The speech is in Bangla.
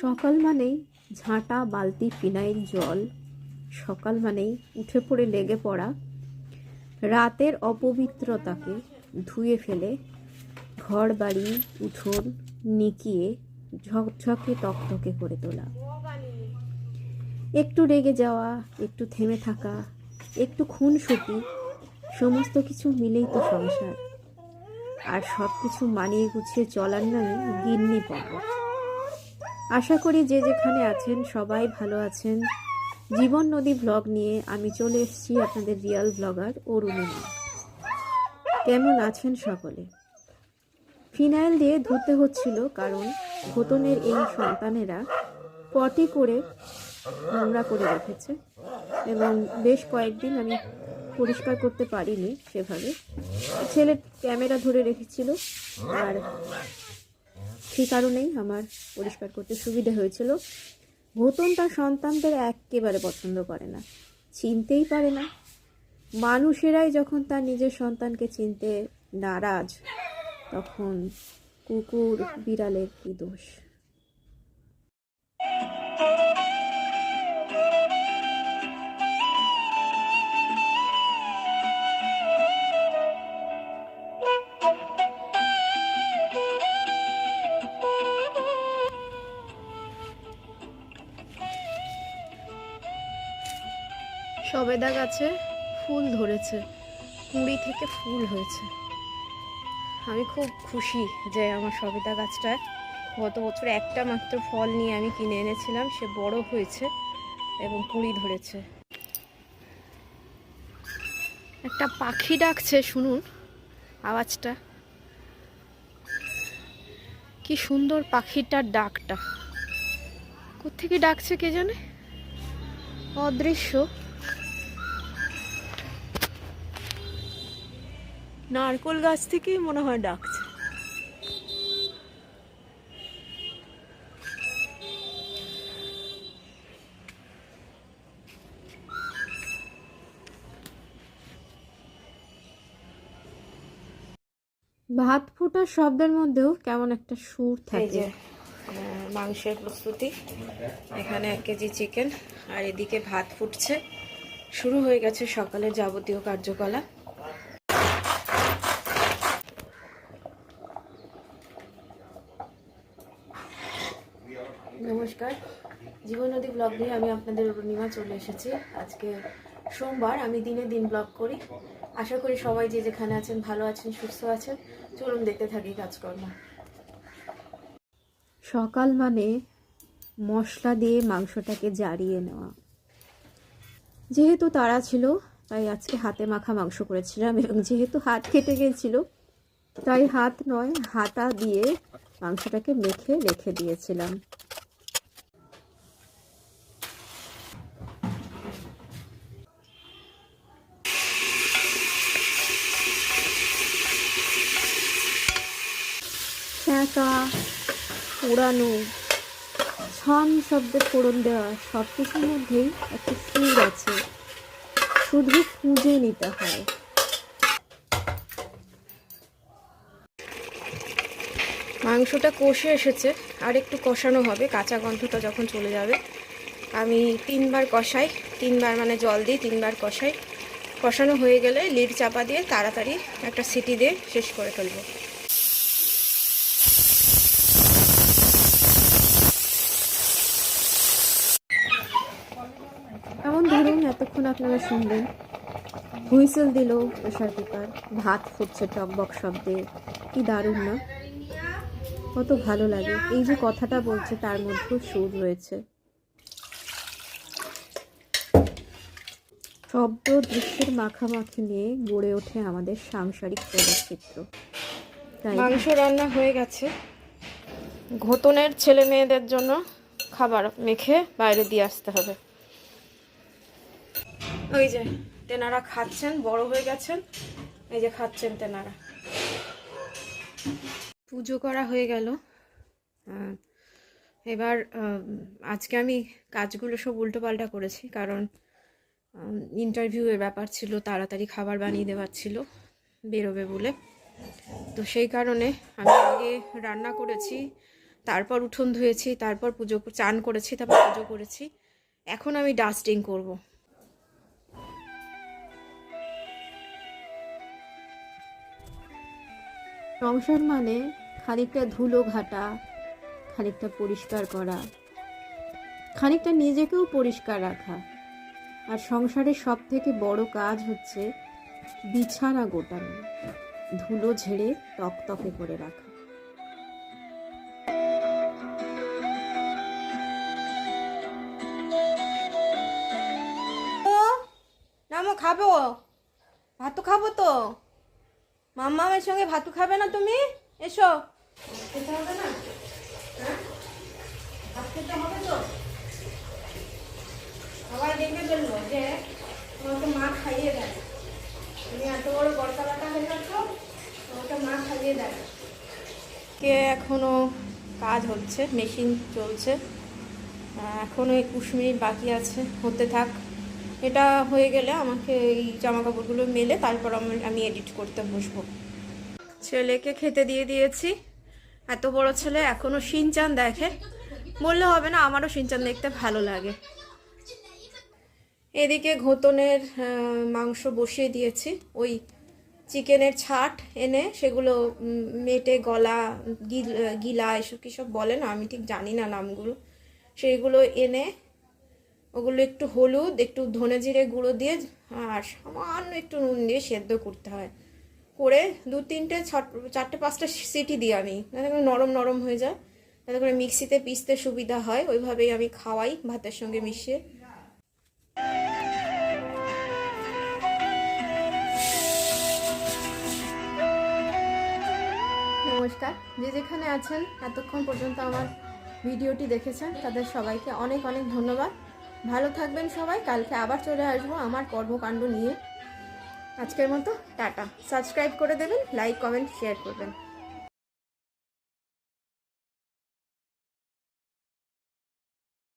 সকাল মানেই ঝাঁটা বালতি ফিনাইল জল, সকাল মানেই উঠে পড়ে লেগে পড়া, রাতের অপবিত্রতাকে ধুয়ে ফেলে ঘর বাড়ি উঠোন নিকিয়ে ঝকঝকে তকতকে করে তোলা। একটু রেগে যাওয়া, একটু থেমে থাকা, একটু খুনসুটি, সমস্ত কিছু মিলেই তো সংসার। আর সব কিছু মানিয়ে গুছিয়ে চলার নামে গিন্নি পর্ব। আশা করি যে যেখানে আছেন সবাই ভালো আছেন। জীবন নদী ব্লগ নিয়ে আমি চলে এসেছি, আপনাদের রিয়েল ব্লগার অরুণিমা। কেমন আছেন সকলে? ফিনাইল দিয়ে ধুতে হচ্ছিল, কারণ ঘোতনের এই সন্তানেরা পটি করে নোংরা করে রেখেছে এবং বেশ কয়েকদিন আমি পরিষ্কার করতে পারিনি সেভাবে। ছেলে ক্যামেরা ধরে রেখেছিল, আর সেই কারণেই আমার পরিষ্কার করতে সুবিধা হয়েছিল। ঘোতন তার সন্তানদের একেবারে পছন্দ করে না, চিনতেই পারে না। মানুষেরাই যখন তার নিজের সন্তানকে চিনতে নারাজ, তখন কুকুর বিড়ালের কি দোষ? সবেদা গাছে ফুল ধরেছে, কুঁড়ি থেকে ফুল হয়েছে। আমি খুব খুশি যে আমার সবেদা গাছটায় গত বছর একটা মাত্র ফল নিয়ে আমি কিনে এনেছিলাম, সে বড় হয়েছে এবং কুঁড়ি ধরেছে। একটা পাখি ডাকছে, শুনুন আওয়াজটা, কি সুন্দর পাখিটার ডাকটা। কোত্থেকে ডাকছে কে জানে, অদৃশ্য। নারকোল গাছ থেকেই মনে হয় ডাকছে। ভাত ফোটার শব্দের মধ্যেও কেমন একটা সুর থাকে। মাংসের প্রস্তুতি, এখানে 1 কেজি চিকেন, আর এদিকে ভাত ফুটছে। শুরু হয়ে গেছে সকালের যাবতীয় কার্যকলাপ। নমস্কার, জীবন নদী ব্লগ নিয়ে আমি আপনাদের অরুণিমা চলে এসেছি। আজকে সোমবার, আমি দিনে দিন ব্লগ করি। আশা করি সবাই যে যেখানে আছেন ভালো আছেন, সুস্থ আছেন। চলুন দেখতে থাকি কাজকর্ম। সকাল মানে মশলা দিয়ে মাংসটাকে জারিয়ে নেওয়া। যেহেতু তাড়া ছিল, তাই আজকে হাতে মাখা মাংস করেছিলাম, এবং যেহেতু হাত কেটে গেছিল, তাই হাত নয় হাতা দিয়ে মাংসটাকে মেখে রেখে দিয়েছিলাম। ছ্যাঁকা, পোড়ানো, ছন শব্দে ফোড়ন দেওয়া, সব কিছুর মধ্যেই একটা সুর আছে, শুধু খুঁজে নিতে হয়। মাংসটা কষে এসেছে, আর একটু কষানো হবে, কাঁচা গন্ধটা যখন চলে যাবে। আমি 3 বার কষাই, 3 বার মানে জল দিই, 3 বার কষাই। কষানো হয়ে গেলে লিড চাপা দিয়ে তাড়াতাড়ি একটা সিটি দিয়ে শেষ করে ফেলবো। এমন ধরুন এতক্ষণ আপনারা শুনলেন হুইসেল দিল প্রেশার কুকার, ভাত ফুটছে টকবক শব্দে। কি দারুণ না? কত ভালো লাগে। এই যে কথাটা বলছে তার মধ্যেও সুর রয়েছে। শব্দ দৃশ্যের মাখামাখি নিয়ে গড়ে ওঠে আমাদের সাংসারিক চলচ্চিত্র। মাংস রান্না হয়ে গেছে। ঘোতনের ছেলে মেয়েদের জন্য খাবার মেখে বাইরে দিয়ে আসতে হবে। ওই যে তেনারা খাচ্ছেন, বড় হয়ে গেছেন, এই যে খাচ্ছেন তেনারা। পুজো করা হয়ে গেল। এবার আজকে আমি কাজগুলো সব উল্টোপাল্টা করেছি, কারণ ইন্টারভিউয়ের ব্যাপার ছিল, তাড়াতাড়ি খাবার বানিয়ে দেওয়ার ছিল বেরোবে বলে। তো সেই কারণে আমি আগে রান্না করেছি তারপর উঠোন ধুয়েছি, তারপর চান করেছি, তারপর পুজো করেছি। এখন আমি ডাস্টিং করব। সংসার মানে খানিকটা ধুলো ঘাটা, খানিকটা পরিষ্কার করা, খানিকটা নিজেকেও পরিষ্কার রাখা। আর সংসারের সব থেকে বড় কাজ হচ্ছে বিছানা গোটানো, ধুলো ঝেড়ে তকতকে করে রাখা। নামো, খাবো ভাতু, খাবো তো। মাম্মামের সঙ্গে ভাতু খাবে না তুমি? এসো। খেতে হবে না? হ্যাঁ, ভাত খেতে হবে তো। সবাই দেখে বললো যে তোমাকে মা খাইয়ে দেয়, তুমি এত বড় বড়তলাটা হয়ে যাচ্ছ, তোমাকে মা খাইয়ে দেয়। কে এখনো কাজ হচ্ছে, মেশিন চলছে, এখনো 21 মিনিট বাকি আছে, হতে থাক। এটা হয়ে গেলে আমাকে এই জামা কাপড়গুলো মেলে তারপর আমি এডিট করতে বসবো। ছেলেকে খেতে দিয়ে দিয়েছি। এত বড় ছেলে এখনো শিনচান দেখে, বললে হবে না, আমারও শিনচান দেখতে ভালো লাগে। এদিকে ঘোতনের মাংস বসিয়ে দিয়েছি। ওই চিকেনের ছাট এনে সেগুলো মেটে গলা গিলা এসব কী সব বলে না, আমি ঠিক জানি না নামগুলো, সেইগুলো এনে ওগুলো একটু হলুদ, একটু ধনে জিরে গুঁড়ো দিয়ে আর সামান্য একটু নুন দিয়ে সেদ্ধ করতে হয়। করে 2-3টে 4-5টা সিটি দিই আমি, যাতে করে নরম নরম হয়ে যায়, যাতে করে মিক্সিতে পিসতে সুবিধা হয়। ওইভাবেই আমি খাওয়াই ভাতের সঙ্গে মিশিয়ে। নমস্কার, যে যেখানে আছেন এতক্ষণ পর্যন্ত আমার ভিডিওটি দেখেছেন তাদের সবাইকে অনেক অনেক ধন্যবাদ। ভালো থাকবেন সবাই। কালকে আবার চলে আসবো আমার কর্মকাণ্ড নিয়ে। আজকের মতো টাটা। সাবস্ক্রাইব করে দেবেন, লাইক কমেন্ট শেয়ার করবেন।